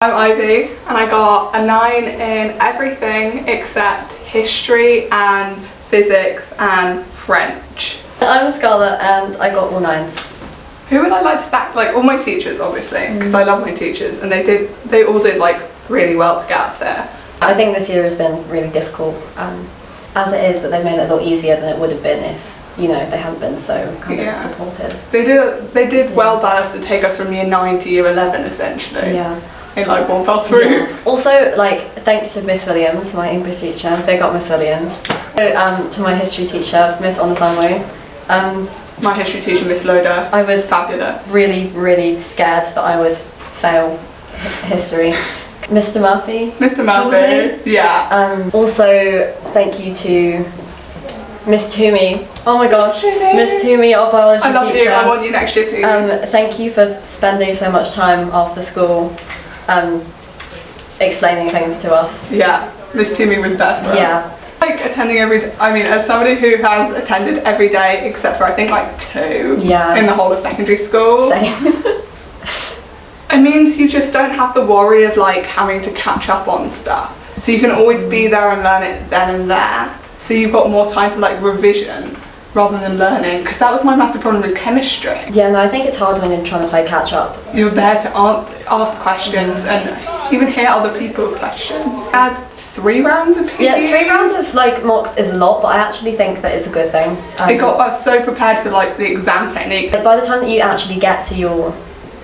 I'm Ivy and I got a 9 in everything except history and physics and French. I'm Scarlett and I got all 9s. Who would I like to thank? Like all my teachers, obviously, because I love my teachers and they all did like really well to get us there. I think this year has been really difficult as it is, but they've made it a lot easier than it would have been if, you know, they hadn't been so kind of supportive. They did well by us to take us from year 9 to year 11 essentially. Yeah. In like one fell through. Yeah. Also, like, thanks to Miss Williams, my English teacher, big up Miss Williams. So, to my history teacher, Miss Onasanwo. My history teacher, Miss Loda. I was fabulous. Really scared that I would fail history. Mr. Murphy. Mr. Murphy, yeah. Also, thank you to Miss Toomey. Oh my gosh, Miss Toomey, our biology teacher. I love you, I want you next year, please. Thank you for spending so much time after school explaining things to us. Yeah, Miss Toomey was there for us. Like attending every day, I mean, as somebody who has attended every day except for I think like 2 in the whole of secondary school. Same. It means you just don't have the worry of like having to catch up on stuff. So you can always be there and learn it then and there. So you've got more time for like revision rather than learning, because that was my massive problem with chemistry. Yeah, no, I think it's hard when you're trying to play catch up. You're there to ask questions and even hear other people's questions. I had 3 rounds of PPUs. Yeah, 3 rounds of like mocks is a lot, but I actually think that it's a good thing. It got us so prepared for like the exam technique. By the time that you actually get to your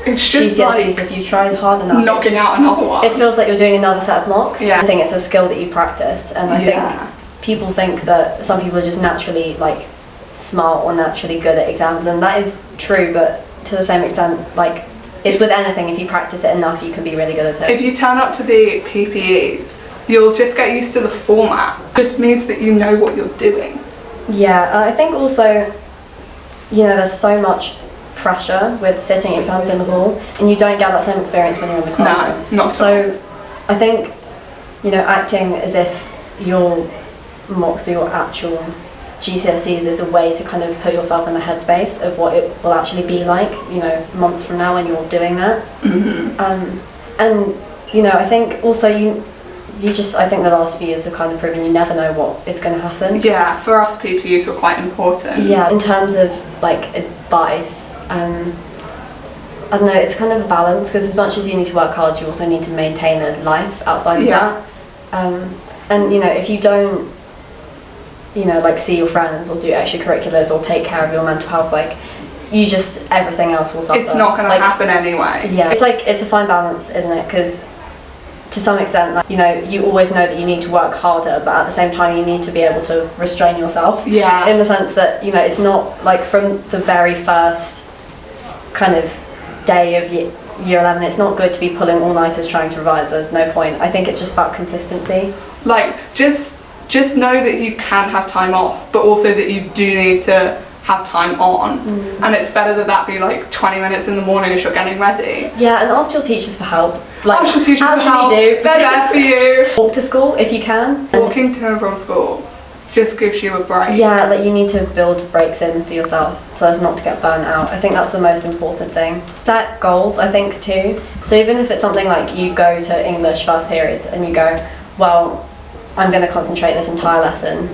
it's just GCSEs, like if you tried hard enough, knocking out another one. It feels like you're doing another set of mocks. Yeah. I think it's a skill that you practice, and I think people think that some people are just naturally like smart or naturally good at exams, and that is true, but to the same extent, like it's with anything, if you practice it enough you can be really good at it. If you turn up to the PPEs, you'll just get used to the format. It just means that you know what you're doing. Yeah, I think also, you know, there's so much pressure with sitting exams in the hall, and you don't get that same experience when you're in the classroom. No, not so. I think, you know, acting as if your mocks or your actual GCSEs is a way to kind of put yourself in the headspace of what it will actually be like, you know, months from now when you're doing that. And, you know, I think also you just, I think the last few years have kind of proven you never know what is going to happen. Yeah, for us PPUs were quite important. Yeah, in terms of like advice, I don't know, it's kind of a balance, because as much as you need to work hard, you also need to maintain a life outside of that. And, you know, if you don't, you know, like see your friends or do extracurriculars or take care of your mental health, like you just, everything else will suffer. It's not going to happen anyway. Yeah, it's like, it's a fine balance, isn't it? Because to some extent, like, you know, you always know that you need to work harder, but at the same time you need to be able to restrain yourself. Yeah. In the sense that, you know, it's not like from the very first kind of day of year 11, it's not good to be pulling all-nighters trying to revise. There's no point. I think it's just about consistency. Like, just know that you can have time off, but also that you do need to have time on. And it's better that be like 20 minutes in the morning as you're getting ready. Yeah, and ask your teachers for help. Like, ask your teachers for help. Do. They're there for you. Walk to school if you can. Walking to and from school just gives you a break. Yeah, like you need to build breaks in for yourself so as not to get burnt out. I think that's the most important thing. Set goals, I think, too. So even if it's something like you go to English first period and you go, well, I'm going to concentrate this entire lesson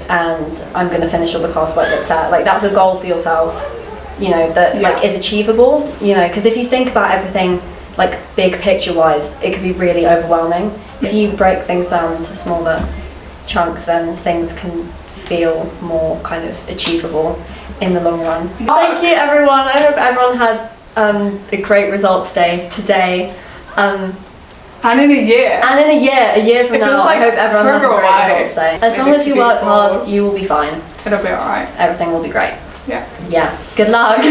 and I'm going to finish all the classwork that's set. Like, that's a goal for yourself, you know, that like is achievable, you know, because if you think about everything like big picture wise, it can be really overwhelming. If you break things down into smaller chunks, then things can feel more kind of achievable in the long run. Thank you, everyone. I hope everyone had a great results day today. And in a year. And in a year from now, I hope everyone has a great results day. As long as you work hard, you will be fine. It'll be alright. Everything will be great. Yeah. Yeah. Good luck.